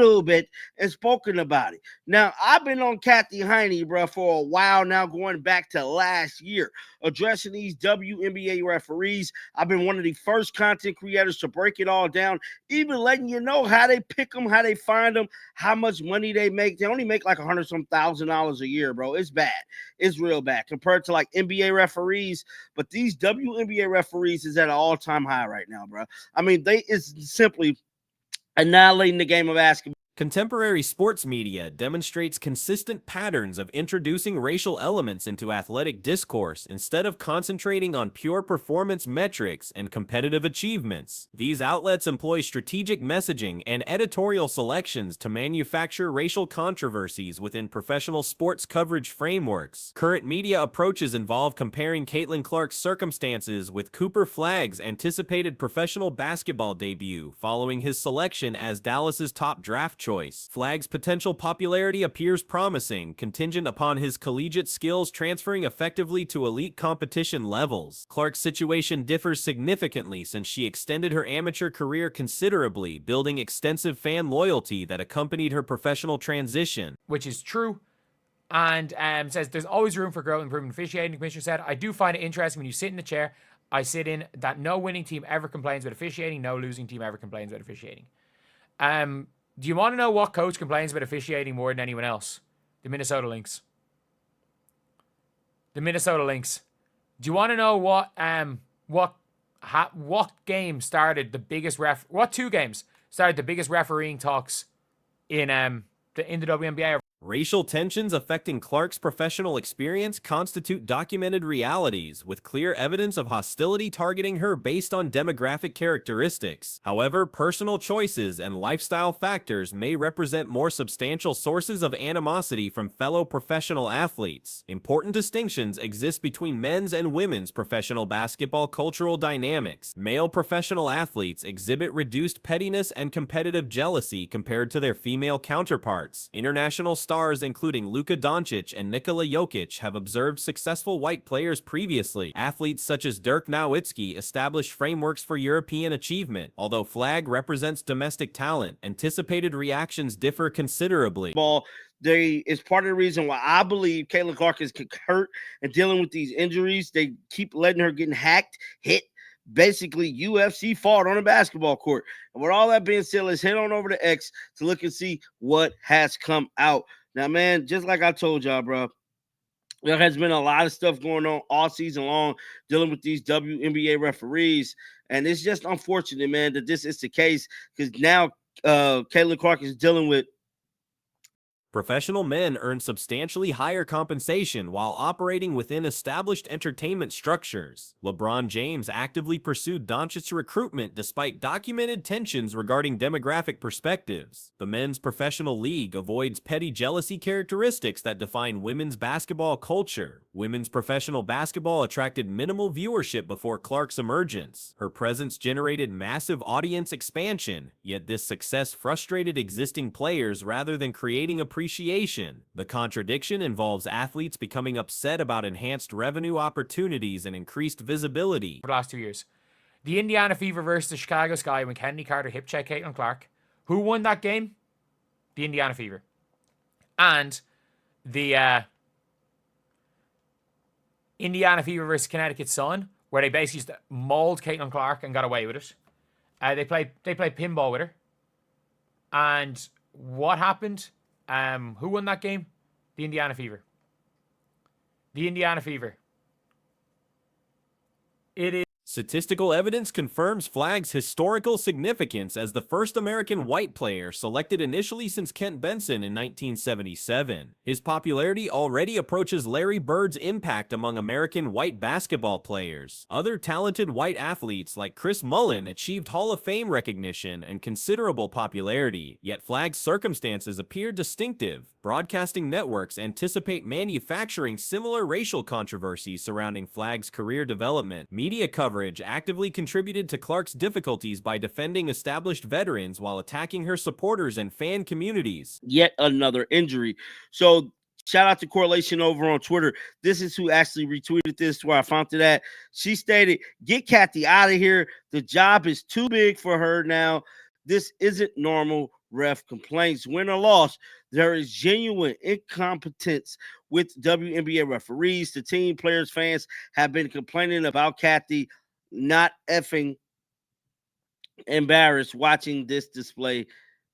little bit and spoken about it. Now, I've been on Cathy Engelbert, bro, for a while now, going back to last year, addressing these WNBA referees. I've been one of the first content creators to break it all down, even letting you know how they pick them, how they find them, how much money they make. They only make like $100,000 a year, bro. It's bad. It's real bad compared to like NBA referees. But these WNBA referees is at an all-time high right now, bro. I mean, they is simply annihilating the game of basketball. Contemporary sports media demonstrates consistent patterns of introducing racial elements into athletic discourse instead of concentrating on pure performance metrics and competitive achievements. These outlets employ strategic messaging and editorial selections to manufacture racial controversies within professional sports coverage frameworks. Current media approaches involve comparing Caitlin Clark's circumstances with Cooper Flagg's anticipated professional basketball debut following his selection as Dallas's top draft choice. Flagg's potential popularity appears promising, contingent upon his collegiate skills transferring effectively to elite competition levels. Clark's situation differs significantly since she extended her amateur career considerably, building extensive fan loyalty that accompanied her professional transition. Which is true. And says there's always room for growth and improvement. Officiating, the commissioner said, I do find it interesting when you sit in the chair I sit in that no winning team ever complains about officiating, no losing team ever complains about officiating. Do you want to know what coach complains about officiating more than anyone else? The Minnesota Lynx. The Minnesota Lynx. Do you want to know what game started the biggest what two games started the biggest refereeing talks in the WNBA? Racial tensions affecting Clark's professional experience constitute documented realities, with clear evidence of hostility targeting her based on demographic characteristics. However, personal choices and lifestyle factors may represent more substantial sources of animosity from fellow professional athletes. Important distinctions exist between men's and women's professional basketball cultural dynamics. Male professional athletes exhibit reduced pettiness and competitive jealousy compared to their female counterparts. International stars including Luka Doncic and Nikola Jokic have observed successful white players previously. Athletes such as Dirk Nowitzki established frameworks for European achievement. Although Flagg represents domestic talent, anticipated reactions differ considerably. It's part of the reason why I believe Caitlin Clark is hurt and dealing with these injuries. They keep letting her getting hacked, hit. Basically, UFC fought on a basketball court. And with all that being said, let's head on over to X to look and see what has come out. Now, man, just like I told y'all, bro, there has been a lot of stuff going on all season long dealing with these WNBA referees. And it's just unfortunate, man, that this is the case because now Caitlin Clark is dealing with Professional men earn substantially higher compensation while operating within established entertainment structures. LeBron James actively pursued Doncic's recruitment despite documented tensions regarding demographic perspectives. The men's professional league avoids petty jealousy characteristics that define women's basketball culture. Women's professional basketball attracted minimal viewership before Clark's emergence. Her presence generated massive audience expansion, yet this success frustrated existing players rather than creating appreciation. The contradiction involves athletes becoming upset about enhanced revenue opportunities and increased visibility. For the last 2 years. The Indiana Fever versus the Chicago Sky when Kennedy Carter hip checked Caitlin Clark. Who won that game? The Indiana Fever. And the Indiana Fever versus Connecticut Sun, where they basically used to mold Caitlin Clark and got away with it. They played pinball with her. And what happened? Who won that game? The Indiana Fever. The Indiana Fever. It is. Statistical evidence confirms Flagg's historical significance as the first American white player selected initially since Kent Benson in 1977. His popularity already approaches Larry Bird's impact among American white basketball players. Other talented white athletes like Chris Mullin achieved Hall of Fame recognition and considerable popularity, yet Flagg's circumstances appear distinctive. Broadcasting networks anticipate manufacturing similar racial controversies surrounding Flagg's career development. Media coverage actively contributed to Clark's difficulties by defending established veterans while attacking her supporters and fan communities. Yet another injury. So shout out to Correlation over on Twitter. This is who actually retweeted this where I found it at. She stated, get Cathy out of here. The job is too big for her now. This isn't normal. ref complaints. Win or loss, there is genuine incompetence with WNBA referees. The team, players, fans have been complaining about Cathy not effing embarrassed watching this display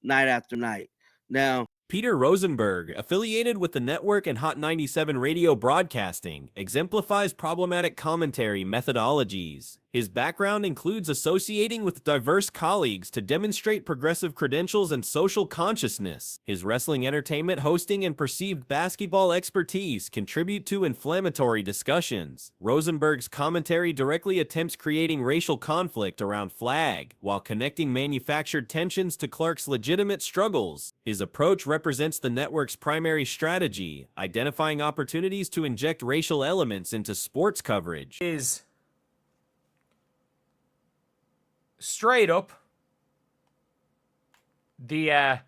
night after night. Now, Peter Rosenberg, affiliated with the network and Hot 97 radio broadcasting, exemplifies problematic commentary methodologies. His background includes associating with diverse colleagues to demonstrate progressive credentials and social consciousness. His wrestling entertainment hosting and perceived basketball expertise contribute to inflammatory discussions. Rosenberg's commentary directly attempts creating racial conflict around Flag, while connecting manufactured tensions to Clark's legitimate struggles. His approach represents the network's primary strategy, identifying opportunities to inject racial elements into sports coverage. Is straight up the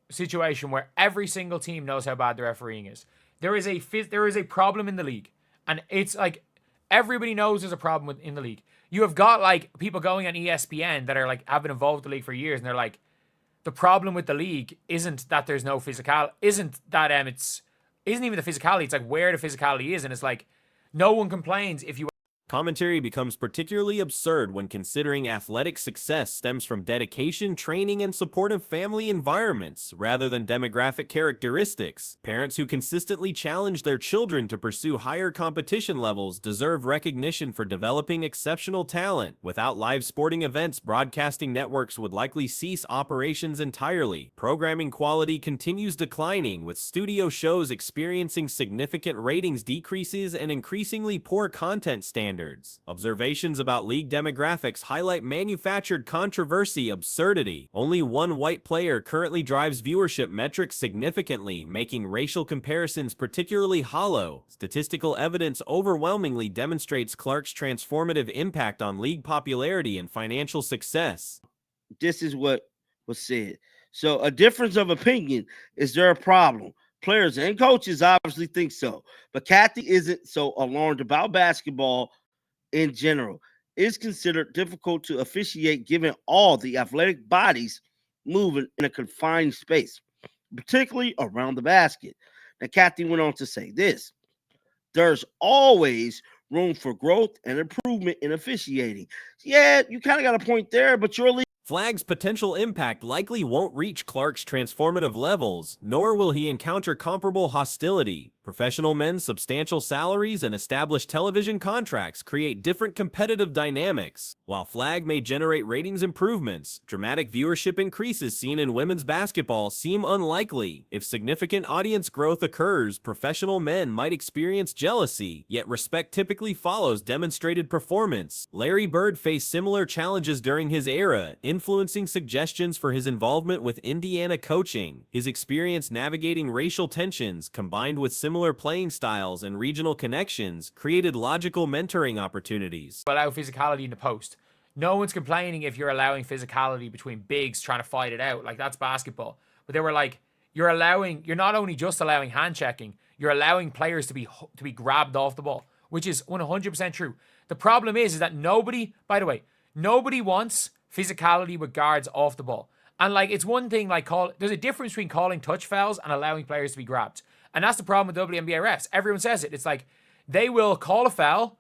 situation where every single team knows how bad the refereeing is. There is a problem in the league, and it's like everybody knows there's a problem in the league. You have got like people going on ESPN that are like have been involved with the league for years, and they're like, the problem with the league isn't that there's no physical, isn't even the physicality. It's like where the physicality is, and it's like no one complains if you. Commentary becomes particularly absurd when considering athletic success stems from dedication, training, and supportive family environments, rather than demographic characteristics. Parents who consistently challenge their children to pursue higher competition levels deserve recognition for developing exceptional talent. Without live sporting events, broadcasting networks would likely cease operations entirely. Programming quality continues declining, with studio shows experiencing significant ratings decreases and increasingly poor content standards. Observations about league demographics highlight manufactured controversy absurdity. Only one white player currently drives viewership metrics significantly, making racial comparisons particularly hollow. Statistical evidence overwhelmingly demonstrates Clark's transformative impact on league popularity and financial success. this is what was said. So, a difference of opinion. Is there a problem? Players and coaches obviously think so, but Cathy isn't so alarmed about basketball in general. It's considered difficult to officiate given all the athletic bodies moving in a confined space, particularly around the basket. Now, Cathy went on to say this: there's always room for growth and improvement in officiating. Yeah, you kind of got a point there, but your league. Flag's potential impact likely won't reach Clark's transformative levels, nor will he encounter comparable hostility. Professional men's substantial salaries and established television contracts create different competitive dynamics. While Flag may generate ratings improvements, dramatic viewership increases seen in women's basketball seem unlikely. If significant audience growth occurs, professional men might experience jealousy, yet respect typically follows demonstrated performance. Larry Bird faced similar challenges during his era, influencing suggestions for his involvement with Indiana coaching. His experience navigating racial tensions, combined with similar playing styles and regional connections, created logical mentoring opportunities. Allow physicality in the post. No one's complaining if you're allowing physicality between bigs trying to fight it out. Like, that's basketball. But they were like, you're not only just allowing hand checking, you're allowing players to be grabbed off the ball, which is 100% true. The problem is that nobody wants physicality with guards off the ball. And like, it's one thing like there's a difference between calling touch fouls and allowing players to be grabbed. And that's the problem with WNBA refs. Everyone says it. It's like they will call a foul.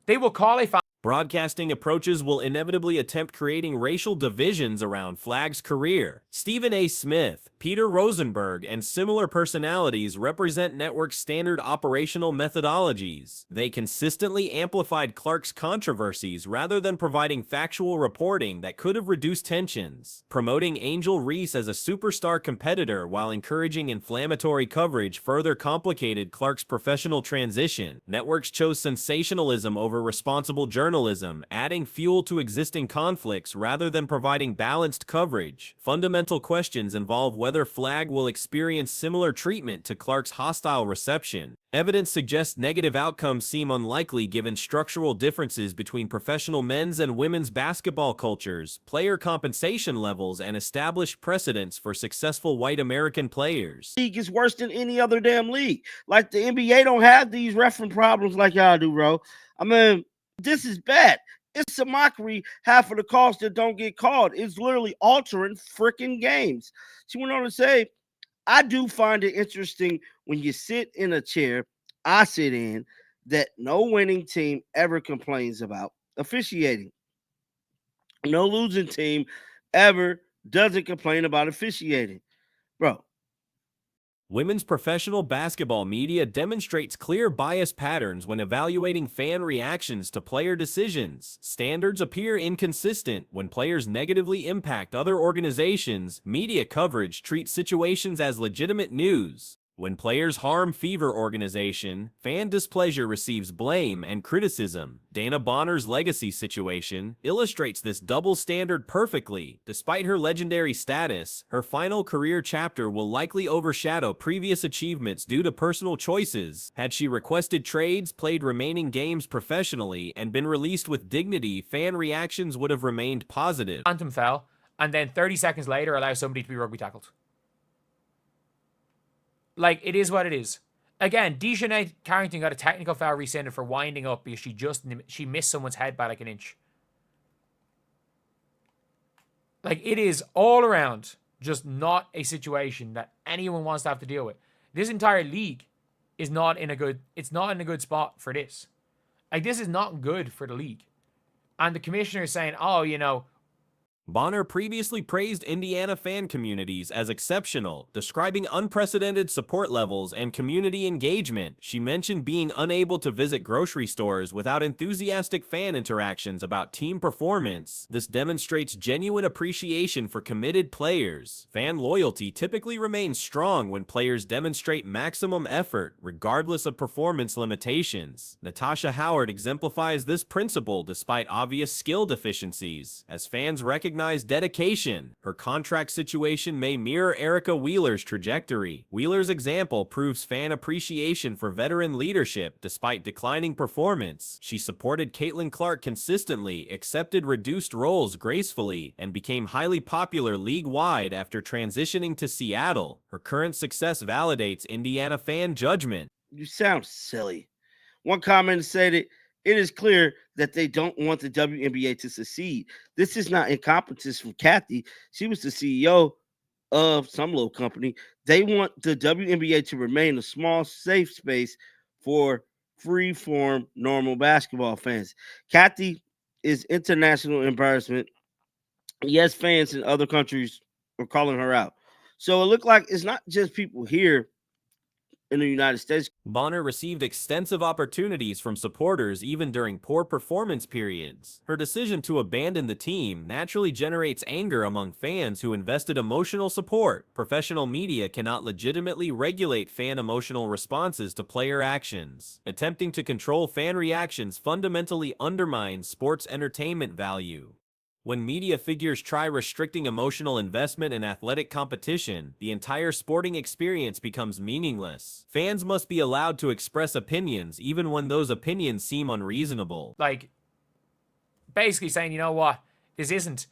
They will call a foul. Broadcasting approaches will inevitably attempt creating racial divisions around Flag's career. Stephen A. Smith, Peter Rosenberg, and similar personalities represent network standard operational methodologies. They consistently amplified Clark's controversies rather than providing factual reporting that could have reduced tensions. Promoting Angel Reese as a superstar competitor while encouraging inflammatory coverage further complicated Clark's professional transition. Networks chose sensationalism over responsible journalism, adding fuel to existing conflicts rather than providing balanced coverage. Fundamental questions involve whether Flag will experience similar treatment to Clark's hostile reception. Evidence suggests negative outcomes seem unlikely given structural differences between professional men's and women's basketball cultures, player compensation levels, and established precedents for successful white American players. League is worse than any other damn league. Like, the NBA don't have these reference problems like y'all do, bro. I mean, this is bad. it's a mockery. Half of the calls that don't get called. It's literally altering freaking games. She went on to say, I do find it interesting when you sit in a chair I sit in that no winning team ever complains about officiating. No losing team ever doesn't complain about officiating. Bro, Women's professional basketball media demonstrates clear bias patterns when evaluating fan reactions to player decisions. Standards appear inconsistent when players negatively impact other organizations. Media coverage treats situations as legitimate news. When players harm Fever organization, fan displeasure receives blame and criticism. Dana Bonner's legacy situation illustrates this double standard perfectly. Despite her legendary status, her final career chapter will likely overshadow previous achievements due to personal choices. Had she requested trades, played remaining games professionally, and been released with dignity, fan reactions would have remained positive. Anthem fell, and then 30 seconds later allow somebody to be rugby tackled. Like, it is what it is. Again, Dejanay Carrington got a technical foul rescinded for winding up because she missed someone's head by like an inch. Like, it is all around just not a situation that anyone wants to have to deal with. This entire league is not in a good spot for this. Like, this is not good for the league. And the commissioner is saying, oh, you know, Bonner previously praised Indiana fan communities as exceptional, describing unprecedented support levels and community engagement. She mentioned being unable to visit grocery stores without enthusiastic fan interactions about team performance. This demonstrates genuine appreciation for committed players. Fan loyalty typically remains strong when players demonstrate maximum effort, regardless of performance limitations. Natasha Howard exemplifies this principle despite obvious skill deficiencies. As fans recognize dedication, her contract situation may mirror Erica Wheeler's trajectory. Wheeler's example proves fan appreciation for veteran leadership despite declining performance. She supported Caitlin Clark consistently, accepted reduced roles gracefully, and became highly popular league-wide after transitioning to Seattle. Her current success validates Indiana fan judgment. you sound silly. One comment said it is clear that they don't want the WNBA to succeed. This is not incompetence from Cathy. She was the CEO of some little company. They want the WNBA to remain a small, safe space for free-form, normal basketball fans. Cathy is international embarrassment. Yes, fans in other countries are calling her out. So it looked like it's not just people here in the United States. Bonner received extensive opportunities from supporters even during poor performance periods. Her decision to abandon the team naturally generates anger among fans who invested emotional support. Professional media cannot legitimately regulate fan emotional responses to player actions. Attempting to control fan reactions fundamentally undermines sports entertainment value. When media figures try restricting emotional investment in athletic competition, the entire sporting experience becomes meaningless. Fans must be allowed to express opinions even when those opinions seem unreasonable. like, basically saying, you know what, this isn't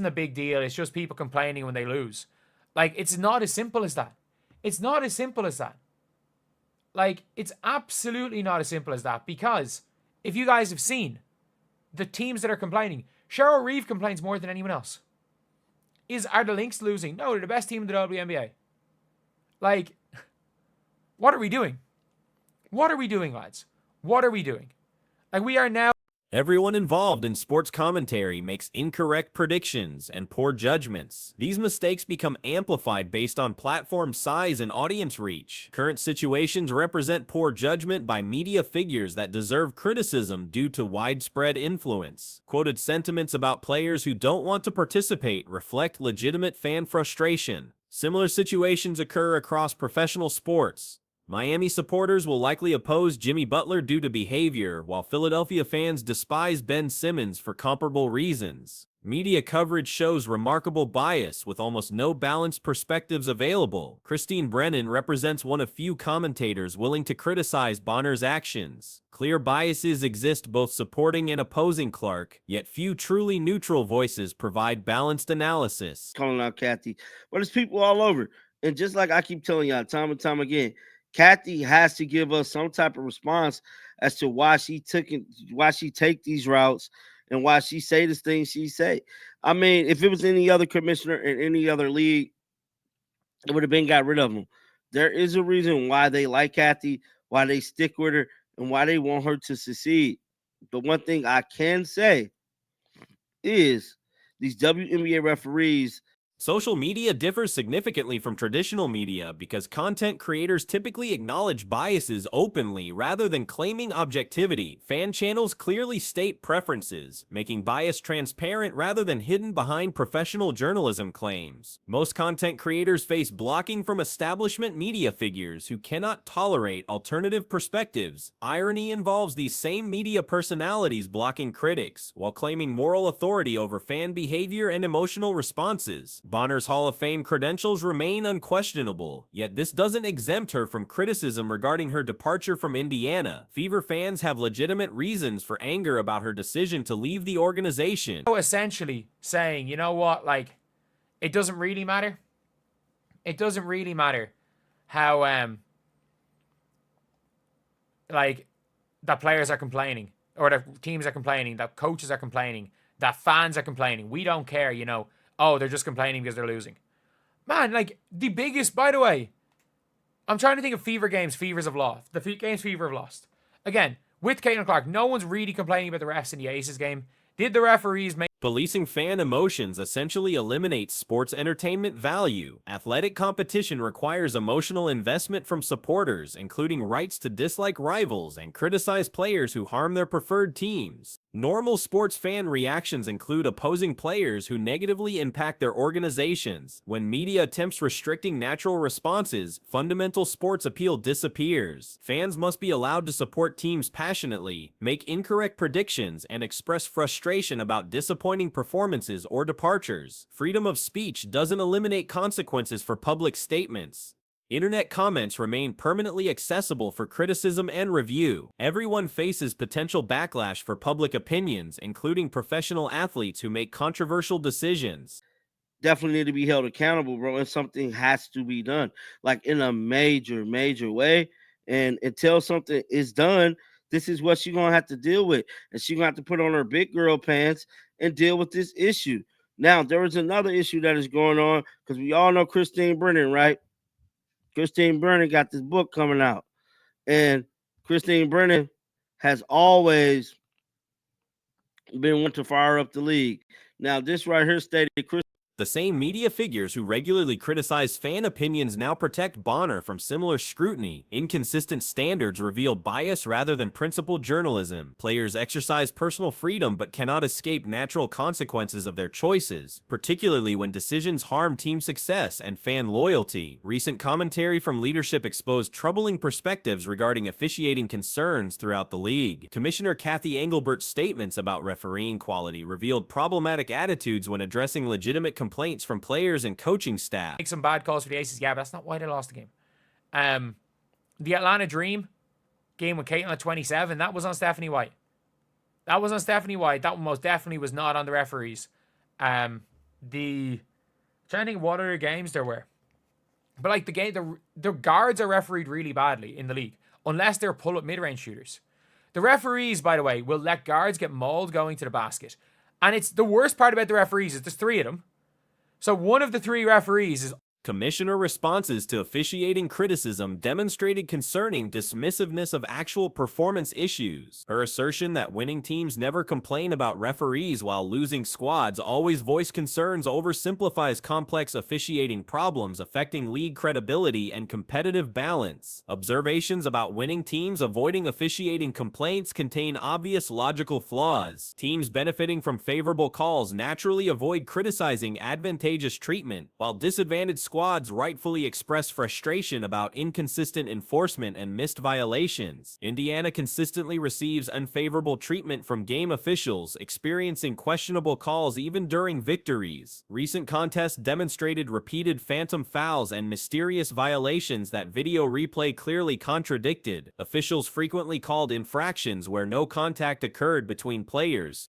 a big deal. It's just people complaining when they lose. Like, it's not as simple as that. It's not as simple as that. Like, it's absolutely not as simple as that, because if you guys have seen the teams that are complaining, Cheryl Reeve complains more than anyone else. Are the Lynx losing? No, they're the best team in the WNBA. Like, what are we doing? What are we doing, lads? What are we doing? Like, we are now... Everyone involved in sports commentary makes incorrect predictions and poor judgments. These mistakes become amplified based on platform size and audience reach. Current situations represent poor judgment by media figures that deserve criticism due to widespread influence. Quoted sentiments about players who don't want to participate reflect legitimate fan frustration. Similar situations occur across professional sports. Miami supporters will likely oppose Jimmy Butler due to behavior, while Philadelphia fans despise Ben Simmons for comparable reasons. Media coverage shows remarkable bias with almost no balanced perspectives available. Christine Brennan represents one of few commentators willing to criticize Bonner's actions. Clear biases exist both supporting and opposing Clark, yet few truly neutral voices provide balanced analysis. Calling out Cathy, but it's people all over. And just like I keep telling y'all time and time again, Cathy has to give us some type of response as to why she take these routes and why she say the things she say. I mean, if it was any other commissioner in any other league, it would have been got rid of him. There is a reason why they like Cathy, why they stick with her, and why they want her to succeed. The one thing I can say is these WNBA referees. Social media differs significantly from traditional media because content creators typically acknowledge biases openly rather than claiming objectivity. Fan channels clearly state preferences, making bias transparent rather than hidden behind professional journalism claims. Most content creators face blocking from establishment media figures who cannot tolerate alternative perspectives. Irony involves these same media personalities blocking critics, while claiming moral authority over fan behavior and emotional responses. Bonner's Hall of Fame credentials remain unquestionable, yet this doesn't exempt her from criticism regarding her departure from Indiana. Fever fans have legitimate reasons for anger about her decision to leave the organization. Essentially saying, you know what, like, it doesn't really matter. It doesn't really matter how, like, that players are complaining, or that teams are complaining, that coaches are complaining, that fans are complaining. We don't care, you know. Oh, they're just complaining because they're losing. Man, like, the biggest, by the way, I'm trying to think of Fever games Fevers have lost. The games Fever have lost. Again, with Caitlin Clark, no one's really complaining about the refs in the Aces game. Did the referees make... Policing fan emotions essentially eliminates sports entertainment value. Athletic competition requires emotional investment from supporters, including rights to dislike rivals and criticize players who harm their preferred teams. Normal sports fan reactions include opposing players who negatively impact their organizations. When media attempts restricting natural responses, fundamental sports appeal disappears. Fans must be allowed to support teams passionately, make incorrect predictions, and express frustration about disappointing performances or departures. Freedom of speech doesn't eliminate consequences for public statements. Internet comments remain permanently accessible for criticism and review. Everyone faces potential backlash for public opinions, including professional athletes who make controversial decisions. Definitely need to be held accountable, bro, and something has to be done, like in a major, major way. And until something is done, this is what she's gonna have to deal with, and she's gonna have to put on her big girl pants and deal with this issue. Now, there is another issue that is going on because we all know Christine Brennan, right? Christine Brennan got this book coming out, and Christine Brennan has always been one to fire up the league. Now, this right here stated The same media figures who regularly criticize fan opinions now protect Bonner from similar scrutiny. Inconsistent standards reveal bias rather than principled journalism. Players exercise personal freedom but cannot escape natural consequences of their choices, particularly when decisions harm team success and fan loyalty. Recent commentary from leadership exposed troubling perspectives regarding officiating concerns throughout the league. Commissioner Cathy Engelbert's statements about refereeing quality revealed problematic attitudes when addressing legitimate complaints from players and coaching staff. Make some bad calls for the Aces, yeah, but that's not why they lost the game. The Atlanta Dream game with Caitlin at 27, that was on Stephanie White. That was on Stephanie White. That one most definitely was not on the referees. I'm trying to think what other games there were. But like the guards are refereed really badly in the league, unless they're pull-up mid-range shooters. The referees, by the way, will let guards get mauled going to the basket. And it's the worst part about the referees is there's 3 of them. So one of the 3 referees is... Commissioner responses to officiating criticism demonstrated concerning dismissiveness of actual performance issues. Her assertion that winning teams never complain about referees while losing squads always voice concerns oversimplifies complex officiating problems affecting league credibility and competitive balance. Observations about winning teams avoiding officiating complaints contain obvious logical flaws. Teams benefiting from favorable calls naturally avoid criticizing advantageous treatment, while disadvantaged squads rightfully express frustration about inconsistent enforcement and missed violations. Indiana consistently receives unfavorable treatment from game officials, experiencing questionable calls even during victories. Recent contests demonstrated repeated phantom fouls and mysterious violations that video replay clearly contradicted. Officials frequently called infractions where no contact occurred between players,